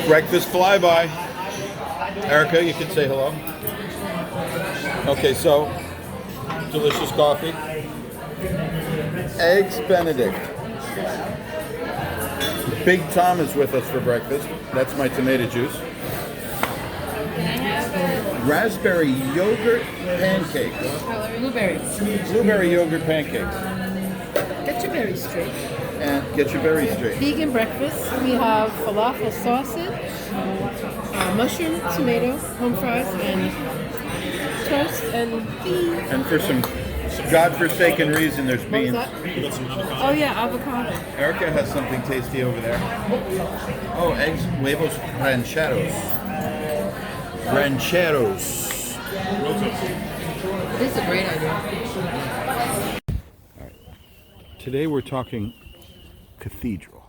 Breakfast flyby. Erica, you can say hello. Okay, so delicious coffee. Eggs Benedict. Big Tom is with us for breakfast. That's my tomato juice. Raspberry yogurt pancakes. Blueberries. Blueberry yogurt pancakes. Get your berries straight. And get your berries straight. Vegan breakfast. We have falafel sausage, mushroom, tomato, home fries, and toast and beans. And for some godforsaken reason, there's What was beans. that? Oh yeah, avocado. Erica has something tasty over there. Oh, eggs, huevos rancheros. Rancheros. This is a great idea. Today we're talking cathedral.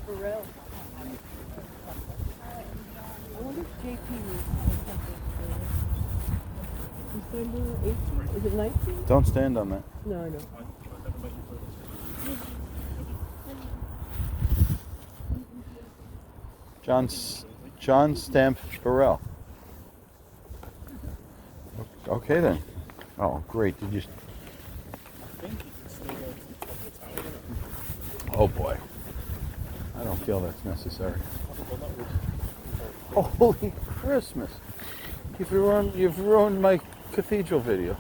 For real. I wonder if JP December 18th? Is it 19th? Don't stand on that. No, I know. John Stamp Burrell. Okay then. Oh, great. Did you? Oh boy. I don't feel that's necessary. Oh, holy Christmas! You've ruined my cathedral video.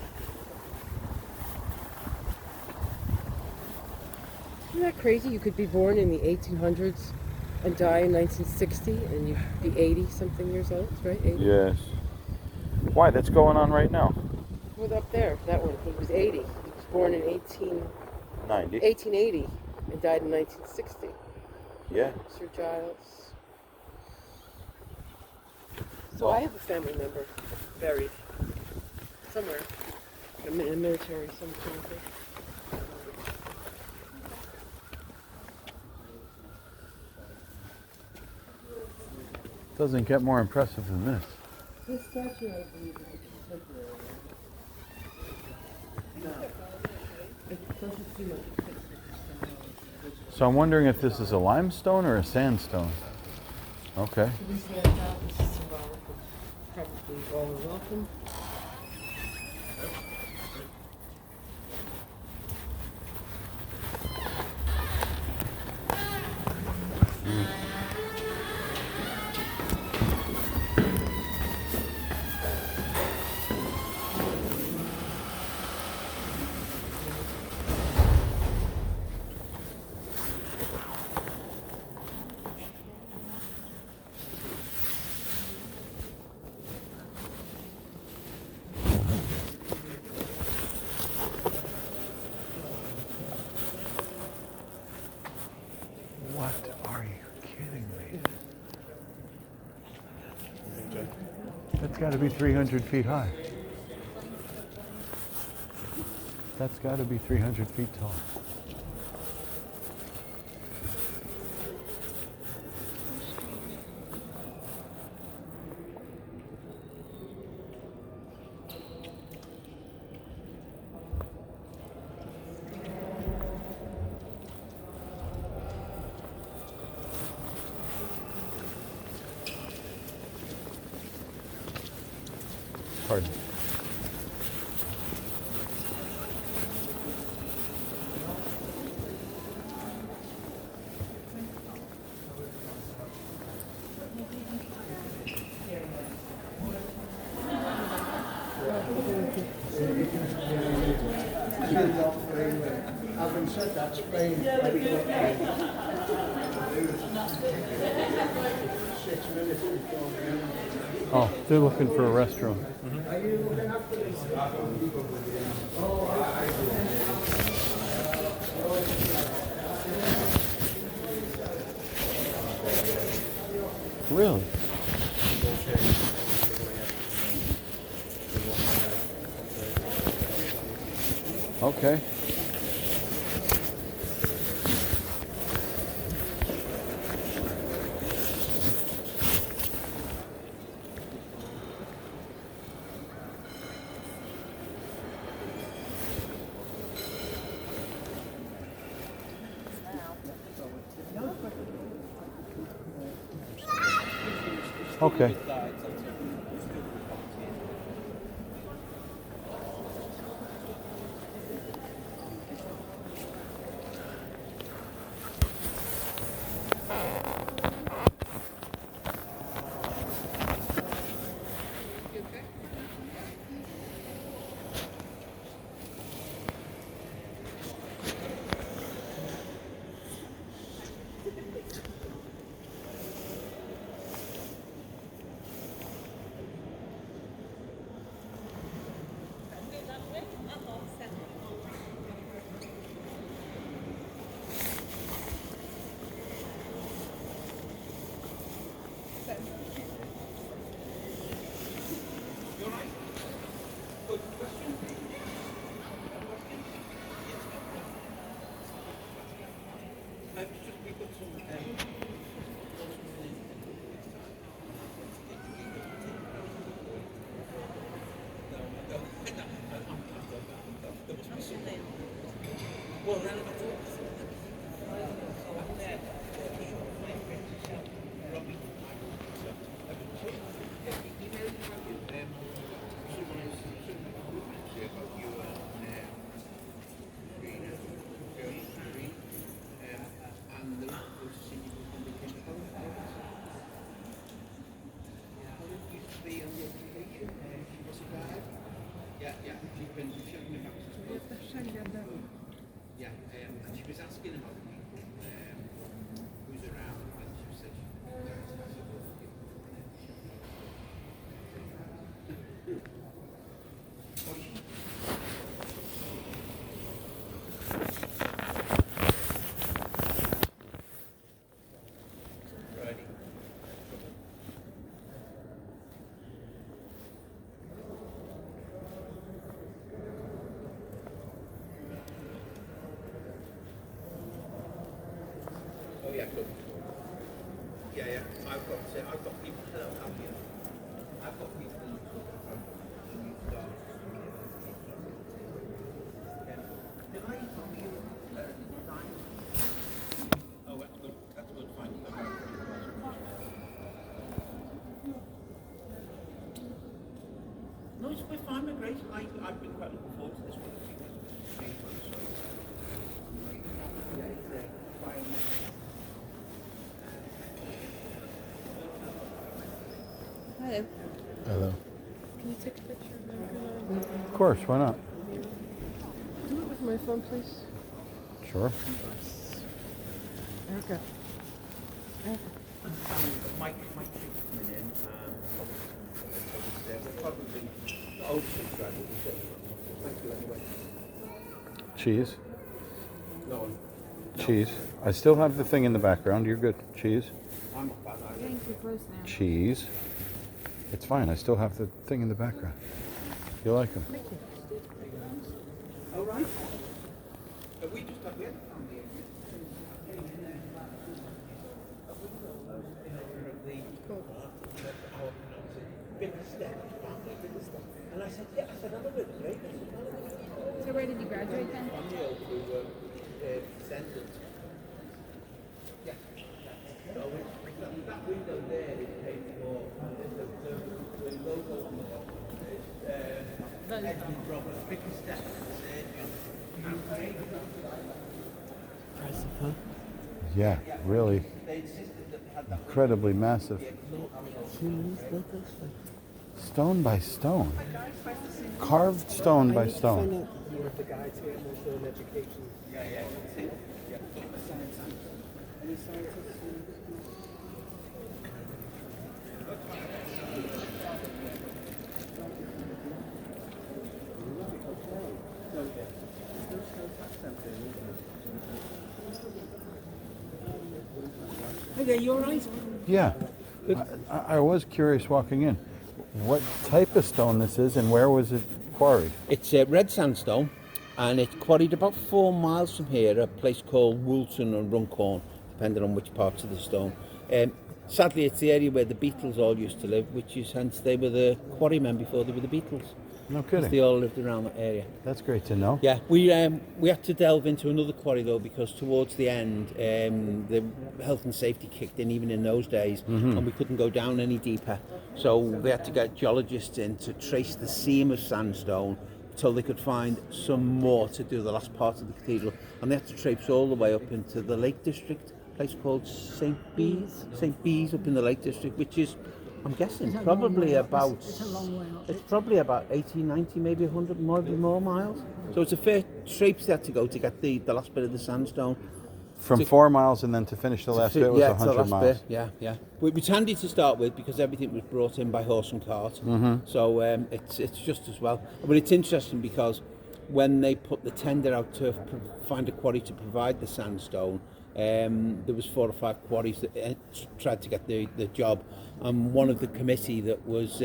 Isn't that crazy? You could be born in the 1800s and die in 1960 and you'd be 80-something years old, right? 80? Yes. Why? That's going on right now. Well, up there, that one, he was 80. He was born in 90. 1880 and died in 1960. Yeah. Sir Giles. So Well, I have a family member buried somewhere in the military, some kind of thing. doesn't get more impressive than this. This statue, I believe, is contemporary. No. It doesn't seem like it fits with the So I'm wondering if this is a limestone or a sandstone. Okay. So this laptop is symbolic of probably all are welcome. What are you kidding me? That's got to be 300 feet high. That's got to be 300 feet tall. Pardon. Having said that, Spain 6 minutes before the end. Oh, they're looking for a restroom. Are you looking after this? Really? Okay. Okay. Yeah, good. Yeah. I've got people. Hello, how are you? I've got people who come from new start. Did I tell you design? Oh, that's good. That's good. Fine. No, we're fine. We're great. I've been quite looking forward to this one. Hello. Hello. Can you take a picture of them? Of course, why not? Do it with my phone, please. Sure. Erica. Mike coming in. Probably the old subscriber. Thank you anyway. Cheese. No, Cheese. I still have the thing in the background. You're good. Cheese. I'm not bad. Getting too close now. Cheese. It's fine. I still have the thing in the background. You like them? All right. We just got the and I said, yeah, I said, I'm a bit great. So where did you graduate then? Yeah. So that window there is paid for, the logo on the bottom is Edmund Roberts, biggest step Yeah, really They insisted that they had that incredibly massive. Stone by stone. Carved stone by stone. More of the guides here, more so in education. Any scientists? Hey there, you alright? Yeah. I was curious walking in what type of stone this is and where was it quarried? It's red sandstone, and it's quarried about 4 miles from here, a place called Woolton and Runcorn, depending on which parts of the stone. Sadly, it's the area where the Beatles all used to live, which is hence they were the quarrymen before they were the Beatles. No 'cause kidding. they all lived around that area. That's great to know. Yeah, we had to delve into another quarry though, because towards the end, the health and safety kicked in even in those days, and we couldn't go down any deeper. So they had to get geologists in to trace the seam of sandstone till they could find some more to do the last part of the cathedral, and they had to traipse all the way up into the Lake District, a place called St. Bees up in the Lake District, which is, I'm guessing, probably about It's a long way up. it's probably about 80, 90, maybe 100, maybe more miles. So it's a fair traipse they had to go to get the last bit of the sandstone. From To- 4 miles and then to finish the last bit was yeah, it's the 100 last miles. bit. Yeah, yeah. It's handy to start with because everything was brought in by horse and cart. So it's just as well. But it's interesting because when they put the tender out to find a quarry to provide the sandstone, there was 4 or 5 quarries that tried to get the job, and one of the committee that was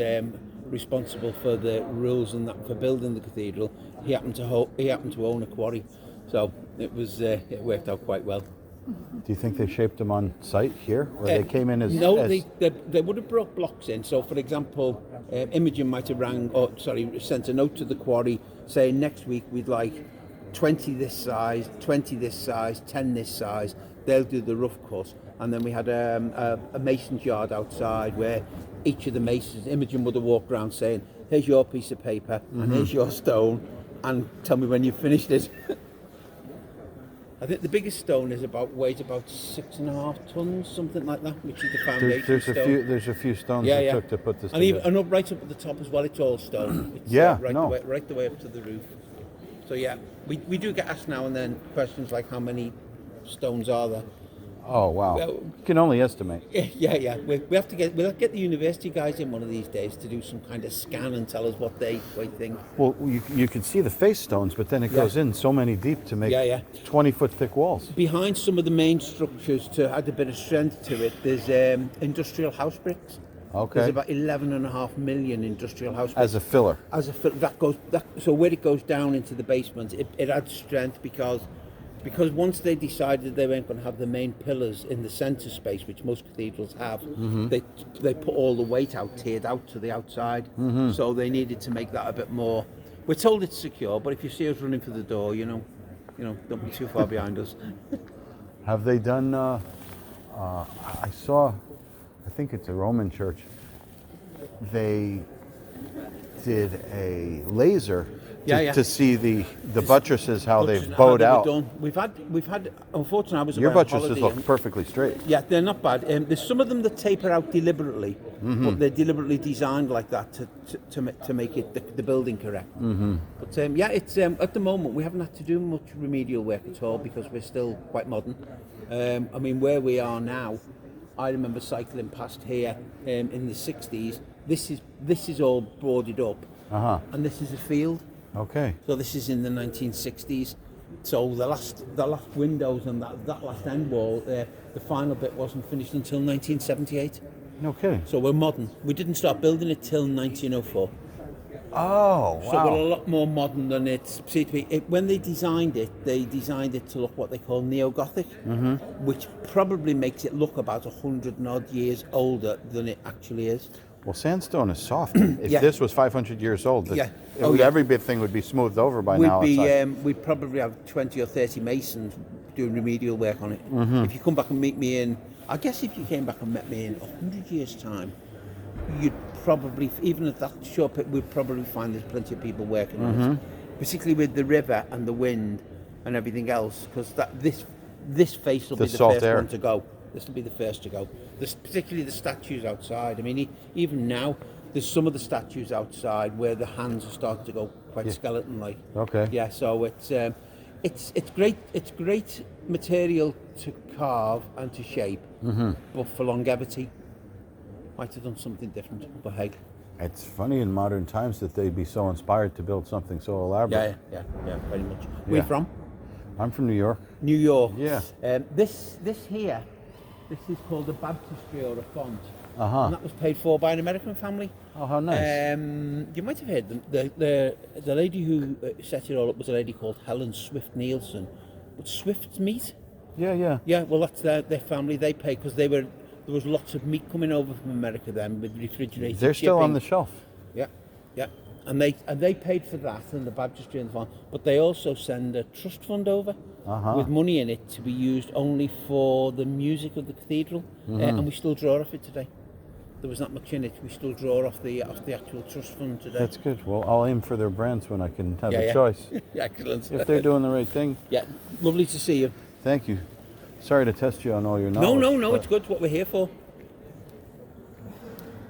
responsible for the rules and that for building the cathedral, he happened to own a quarry, so it worked out quite well. Do you think they shaped them on site here, or they came in as? No, as they would have brought blocks in. So, for example, Imogen might have sent a note to the quarry saying next week we'd like 20 this size, 20 this size, 10 this size. They'll do the rough cut, and then we had a mason's yard outside where each of the masons, Imogen would have walked around saying, "Here's your piece of paper, and here's your stone, and tell me when you've finished it." I think the biggest stone weighs about 6.5 tons, something like that, which is the foundation stone. there's a few stones Yeah, it yeah. took to put this And together. even right up at the top as well, it's all stone. It's, Yeah, right the way up to the roof. So yeah, we do get asked now and then questions like how many stones are there. Oh wow! Well- You can only estimate. Yeah. We'll have to get the university guys in one of these days to do some kind of scan and tell us what they think. Well, you can see the face stones, but then it goes in so many deep to make Yeah. 20-foot thick walls. Behind some of the main structures, to add a bit of strength to it, there's industrial house bricks. Okay. There's about 11.5 million industrial house bricks. As a filler. So where it goes down into the basement, it adds strength because once they decided they weren't going to have the main pillars in the centre space, which most cathedrals have, they put all the weight tiered out to the outside. So they needed to make that a bit more. We're told it's secure, but if you see us running for the door, don't be too far behind us. Have they done? I saw. I think it's a Roman church. They did a laser to see the buttresses, how they've bowed out. We've had. Unfortunately, I was Your away on buttresses holiday look and- perfectly straight. Yeah, they're not bad. There's some of them that taper out deliberately, but they're deliberately designed like that to make it the building correct. But it's at the moment we haven't had to do much remedial work at all because we're still quite modern. I mean, where we are now, I remember cycling past here in the 60s. This is all boarded up, and this is a field. Okay. So this is in the 1960s. So the last windows and that last end wall, the final bit wasn't finished until 1978. No kidding. So we're modern. We didn't start building it till 1904. Oh wow. So we're a lot more modern than it seemed to be. When they designed it to look what they call neo-Gothic, which probably makes it look about 100 and odd years older than it actually is. Well, sandstone is soft. If this was 500 years old, every bit thing would be smoothed over by now. We'd probably have 20 or 30 masons doing remedial work on it. If you come back and meet me I guess if you came back and met me in 100 years' time, you'd probably, even at that short pit, we'd probably find there's plenty of people working on it, particularly with the river and the wind and everything else, because this face will be the first one to go. This will be the first to go. Particularly the statues outside. I mean, even now, there's some of the statues outside where the hands are starting to go quite skeleton-like. Okay. Yeah, so it's great. It's great material to carve and to shape, but for longevity, might have done something different. But hey, It's funny in modern times that they'd be so inspired to build something so elaborate. yeah, very much. Where you from? I'm from New York. New York. Yeah. This here, this is called a baptistry or a font. Uh-huh. And that was paid for by an American family. Oh, how nice. You might have heard them. The lady who set it all up was a lady called Helen Swift Nielsen. But Swift's Meat? Yeah. Yeah, well, that's their family. They pay because there was lots of meat coming over from America then with refrigerated They're still on shipping. the shelf. Yeah. they paid for that and the baptistry and the font, but they also send a trust fund over Uh-huh. with money in it to be used only for the music of the cathedral, and we still draw off it today. There was not much in it. We still draw off the actual trust fund today. That's good. Well, I'll aim for their brands when I can have a yeah. choice. Excellent. If they're doing the right thing. Yeah, lovely to see you. Thank you. Sorry to test you on all your knowledge. No, it's good. It's what we're here for.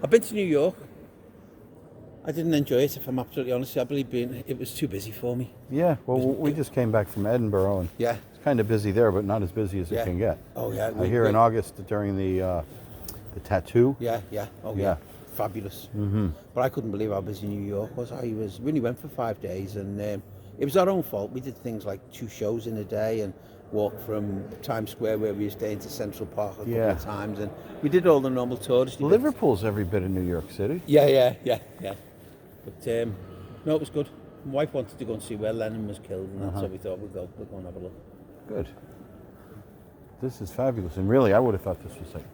I've been to New York. I didn't enjoy it, if I'm absolutely honest. I believe it was too busy for me. Yeah, well, we just came back from Edinburgh, and Yeah. it's kind of busy there, but not as busy as Yeah. it can get. Oh yeah. I hear in August during the tattoo. Yeah. Oh yeah. Yeah. Fabulous. Mm-hmm. But I couldn't believe how busy New York was. We only went for 5 days, and it was our own fault. We did things like 2 shows in a day and walked from Times Square, where we were staying, to Central Park a couple of times, and we did all the normal touristy bits. Liverpool's every bit of New York City. Yeah. But no, it was good. My wife wanted to go and see where Lennon was killed, and that's so we thought we'll go and have a look. Good. This is fabulous, and really, I would have thought this was like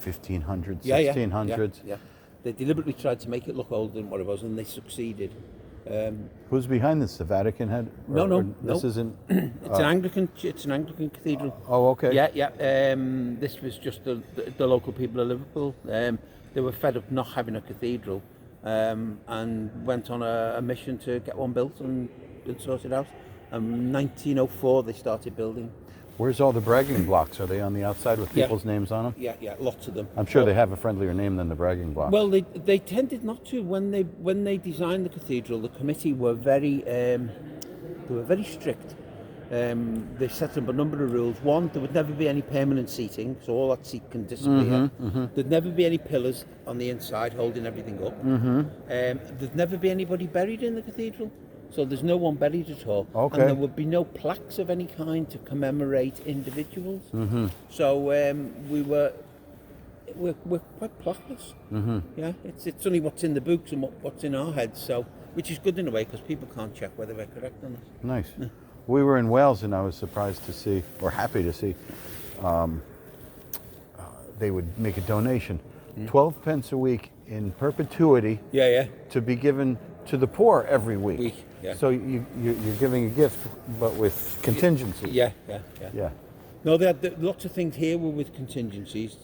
1500s, 1600s. Yeah. They deliberately tried to make it look older than what it was, and they succeeded. Who's behind this? The Vatican had? No. This isn't. It's an Anglican. It's an Anglican cathedral. Oh, okay. Yeah. This was just the local people of Liverpool. They were fed up not having a cathedral, and went on a mission to get one built and sort it out. 1904 they started building. Where's all the bragging blocks? Are they on the outside with Yeah. people's names on them? Yeah, lots of them. I'm sure they have a friendlier name than the bragging block. Well, they tended not to. When they designed the cathedral, the committee were very strict. They set up a number of rules. One, there would never be any permanent seating, so all that seat can disappear. There'd never be any pillars on the inside holding everything up. There'd never be anybody buried in the cathedral, so there's no one buried at all. Okay. And there would be no plaques of any kind to commemorate individuals. So we're quite plaqueless. Yeah, it's only what's in the books and what's in our heads. So, which is good in a way, because people can't check whether we're correct or not. Nice. We were in Wales, and I was surprised to see, or happy to see, they would make a donation, 12 pence a week in perpetuity, Yeah. to be given to the poor every week. Yeah. So you're giving a gift, but with contingency. Yeah. Yeah. No, lots of things here were with contingencies.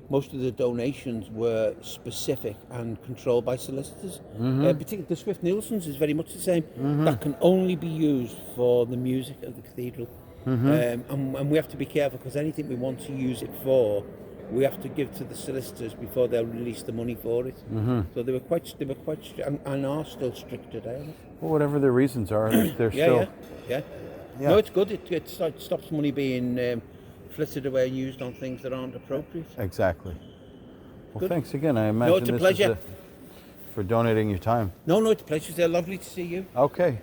Most of the donations were specific and controlled by solicitors. Particularly the Swift Nielsen's is very much the same. That can only be used for the music of the cathedral, and we have to be careful, because anything we want to use it for, we have to give to the solicitors before they'll release the money for it. So they were quite strict, and are still strict today. Well, whatever their reasons are, they're still. Yeah. No, it's good. It stops money being flitted away and used on things that aren't appropriate. Exactly. Well, Good. thanks again. I imagine it's a this pleasure. is for donating your time. No, it's a pleasure. They're lovely to see you. Okay.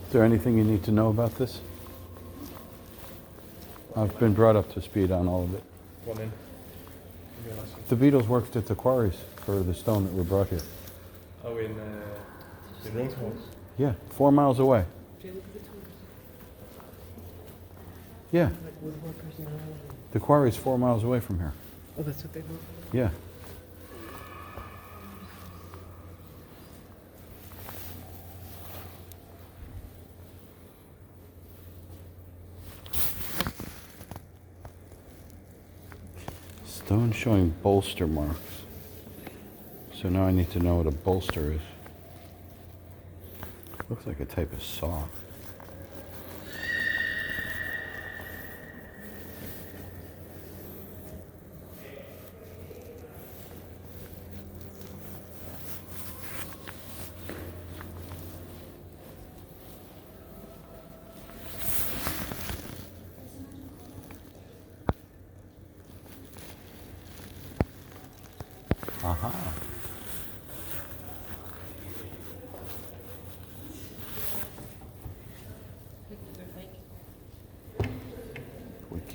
Is there anything you need to know about this? I've been brought up to speed on all of it. One in. The Beatles worked at the quarries for the stone that were brought here. Oh, in Roadhall. Yeah, 4 miles away. Yeah, Woodworkers now. the quarry's 4 miles away from here. Oh, that's what they do. Yeah. Stone showing bolster marks. So now I need to know what a bolster is. Looks like a type of saw.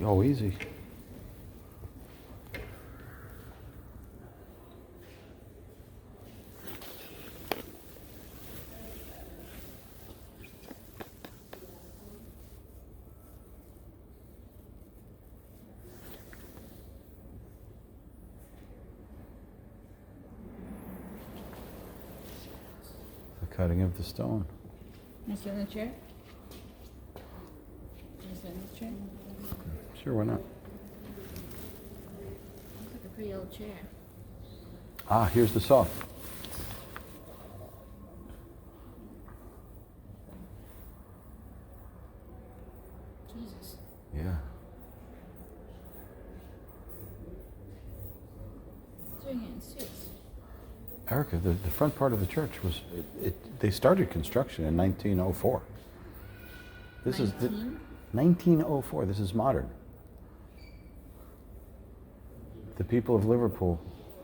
Oh, easy. The cutting of the stone. You sit in the chair? You sit in this chair? Sure, why not? Looks like a pretty old chair. Ah, here's the saw. Jesus. Yeah. Doing it in suits. Erica, the front part of the church was, they started construction in 1904. This is 1904. This is modern. The people of Liverpool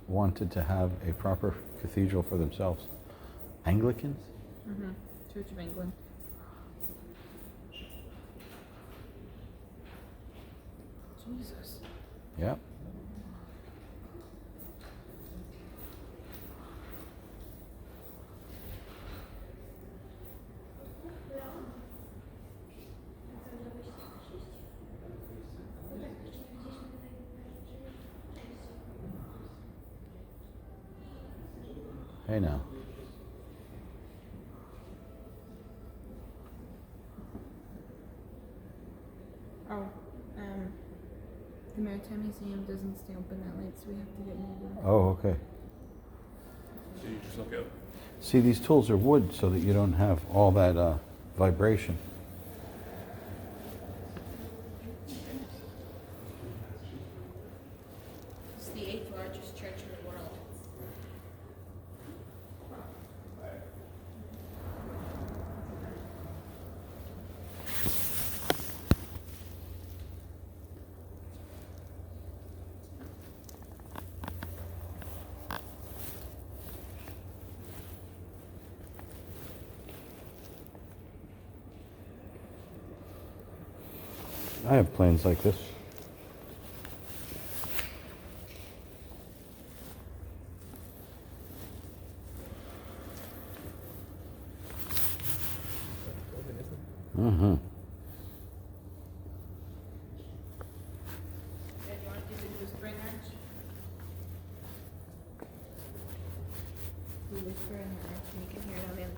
wanted to have a proper cathedral for themselves. Anglicans? Mm-hmm. Church of England. Jesus. Yeah. Hey now. Oh, the Maritime Museum doesn't stay open that late, so we have to get moving. Oh, okay. So you just look up. See, these tools are wood so that you don't have all that vibration. It's the 8th largest church in the world. I have plans like this. Mm-hmm. Did you want to do the spring arch? We whisper in the arch and you can hear it on the other side.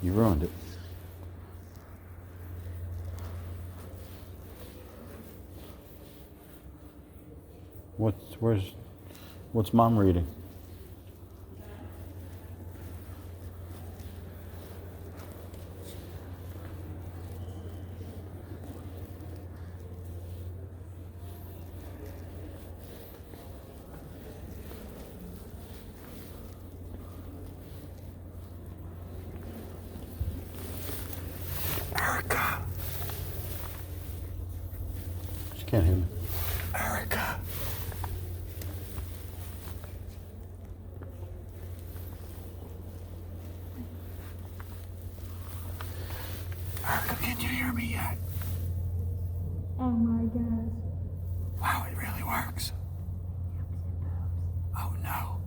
You ruined it. What's Mom reading? Erica. She can't hear me. Erica. Erica, can you hear me yet? Oh my God. Wow, it really works. Oh no.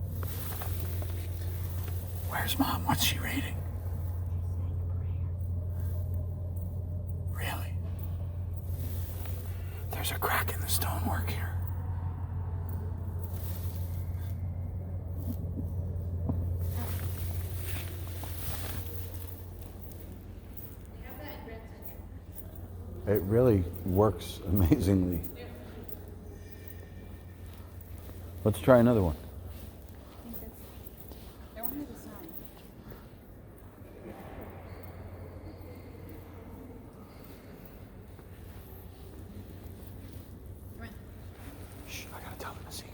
Where's Mom? What's she reading? Really? There's a crack in the stonework here. It really works amazingly. Let's try another one. That one has a sign. Come on. Shh, I gotta tell them a secret.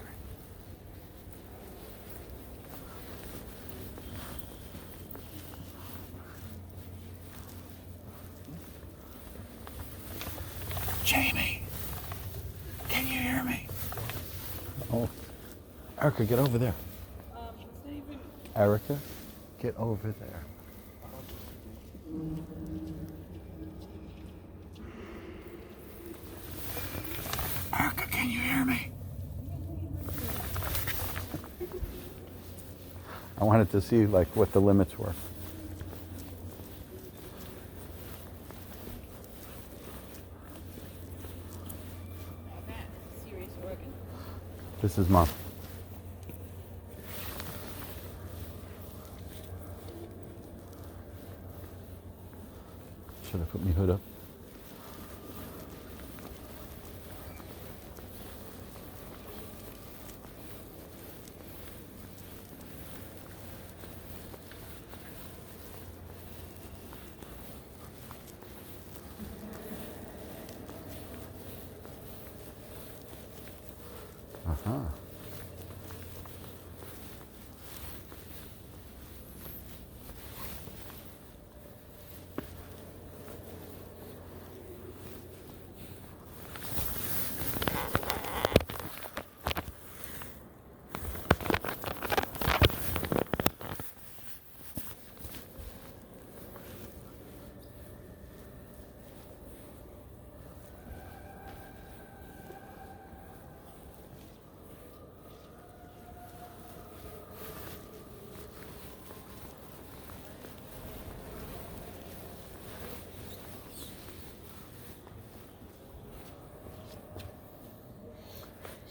Jamie, can you hear me? Oh, Erica, get over there. Erica, get over there. Erica, can you hear me? I wanted to see like what the limits were. Serious organ. This is Mom. Should I put my hood up? Uh-huh.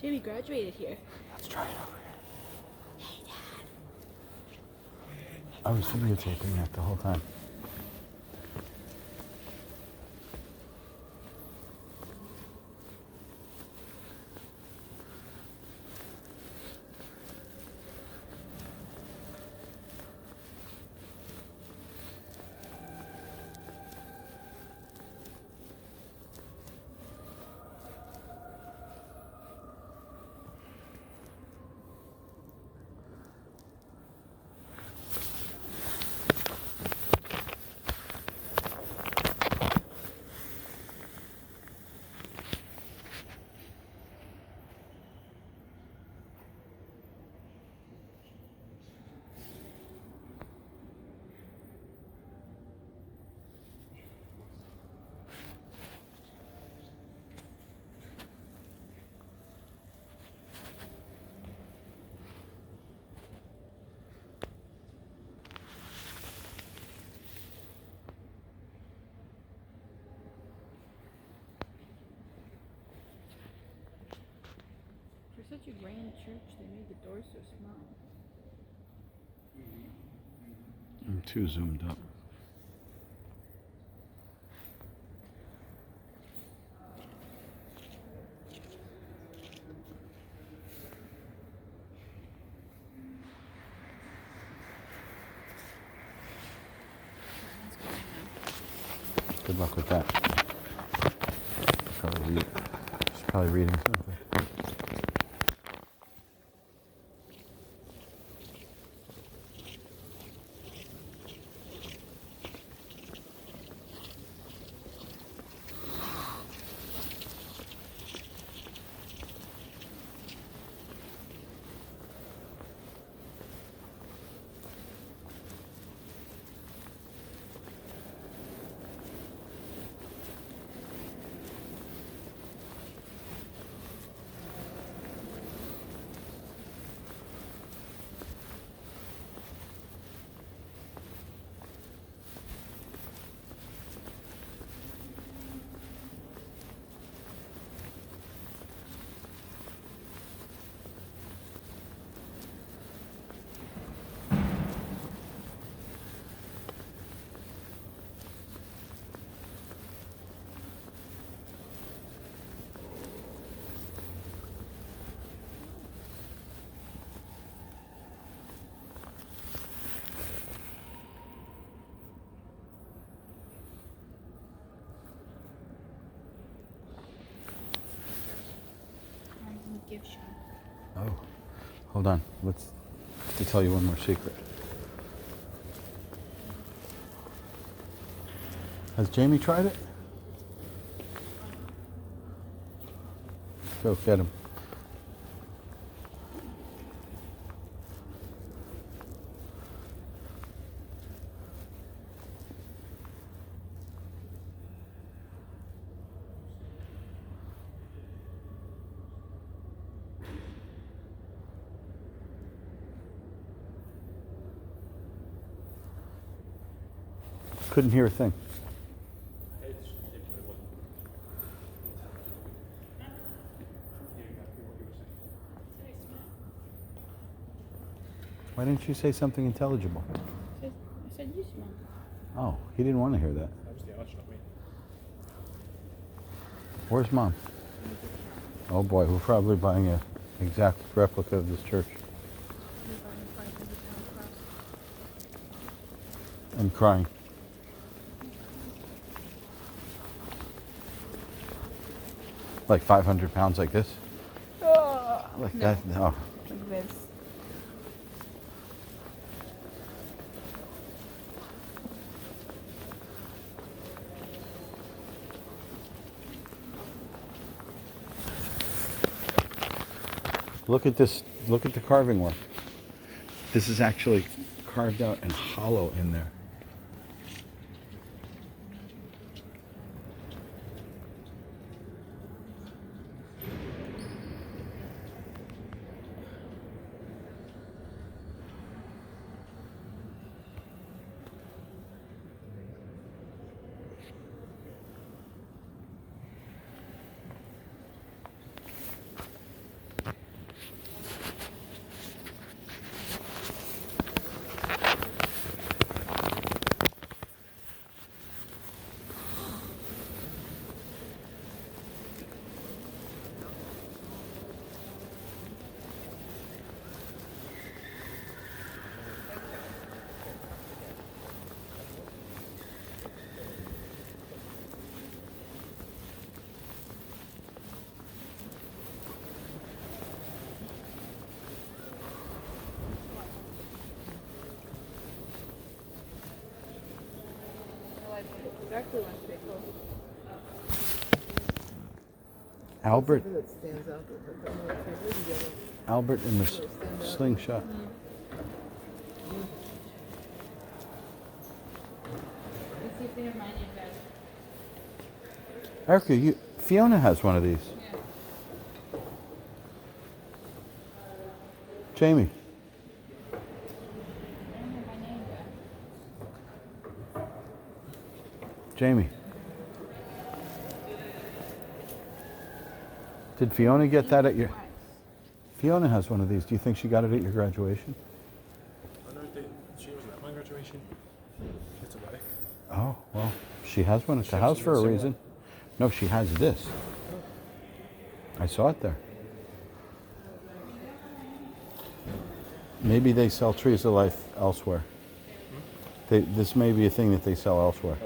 Jamie graduated here. Let's try it over here. Hey, Dad. I was videotaping that the whole time. For such a grand church, they made the doors so small. I'm too zoomed up. Good luck with that. She's probably reading something. Gift shop. Oh, hold on. Let's to tell you one more secret. Has Jamie tried it? Go get him. Couldn't hear a thing. Why didn't you say something intelligible? I said you smell. Oh, he didn't want to hear that. That was the arch, not me. Where's Mom? Oh boy, we're probably buying an exact replica of this church. And crying. Like 500 pounds like this? Like No. that? No. Like this. Look at this. Look at the carving work. This is actually carved out and hollow in there. Exactly one they call. Albert, That stands out. Albert in the slingshot. Let's see if they have mine yet, guys. Erica, Fiona has one of these. Yeah. Jamie. I don't have my name yet. Jamie. Did Fiona get that at your... Fiona has one of these. Do you think she got it at your graduation? I know she wasn't at my graduation. It's a wedding. Oh, well, she has one at the house for a reason. No, she has this. I saw it there. Maybe they sell trees of life elsewhere. This may be a thing that they sell elsewhere.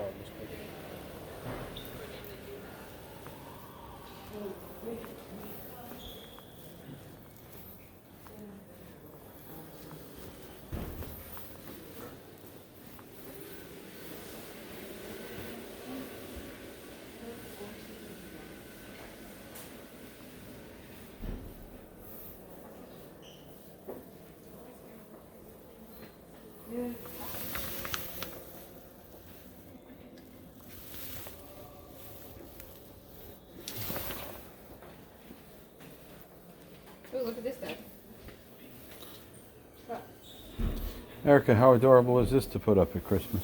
Oh, look at this guy. What? Erica, how adorable is this to put up at Christmas?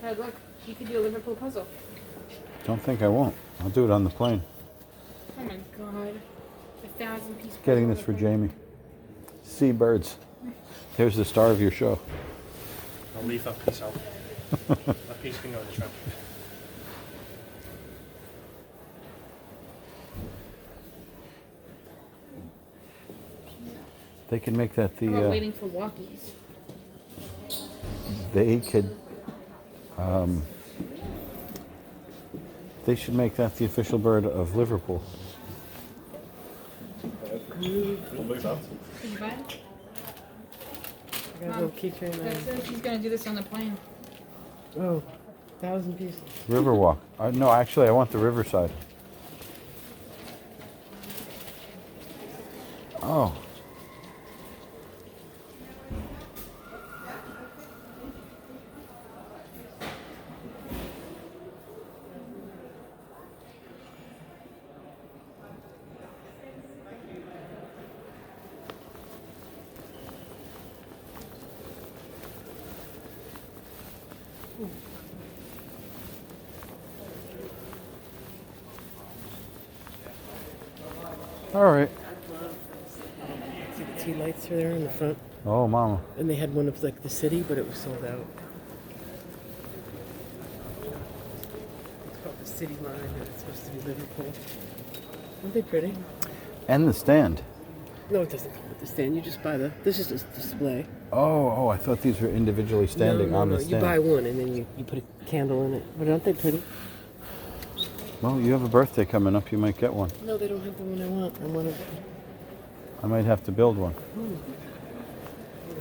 Hey, look, you could do a Liverpool puzzle. Don't think I won't. I'll do it on the plane. Oh my god. 1,000-piece Getting this for Jamie. Seabirds. Here's the star of your show. I'll leave that piece out. That piece can go in the trunk. They can make that How about the... waiting for walkies? They could... they should make that the official bird of Liverpool. We'll move out. Did you buy it? I got a little keychain That says she's gonna do this on the plane. on. Oh, 1,000 pieces. Riverwalk. No, actually, I want the riverside. Oh. All right. See the tea lights are there in the front, Oh, mama. and they had one of like the city, but it was sold out. It's called the City Line, and it's supposed to be Liverpool. Aren't they pretty? And the stand. No, it doesn't come with the stand. You just buy the. This is a display. Oh, I thought these were individually standing no, on no, the You stand. buy one, and then you put a candle in it. But aren't they pretty? Well, you have a birthday coming up. You might get one. No, they don't have the one I want. I want I might have to build one. to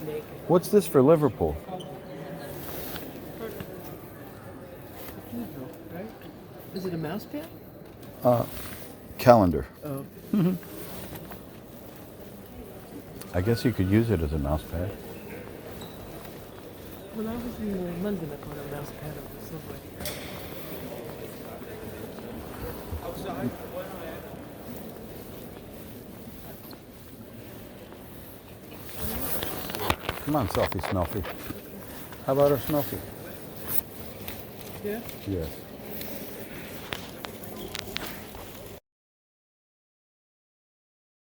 make it. What's this for Liverpool? Right? Is it a mouse pad? Calendar. Oh. I guess you could use it as a mouse pad. When I was in London, I bought a mouse pad on the subway. Come on, selfie, Smelfie. How about our Smelfie? Yeah? Yes.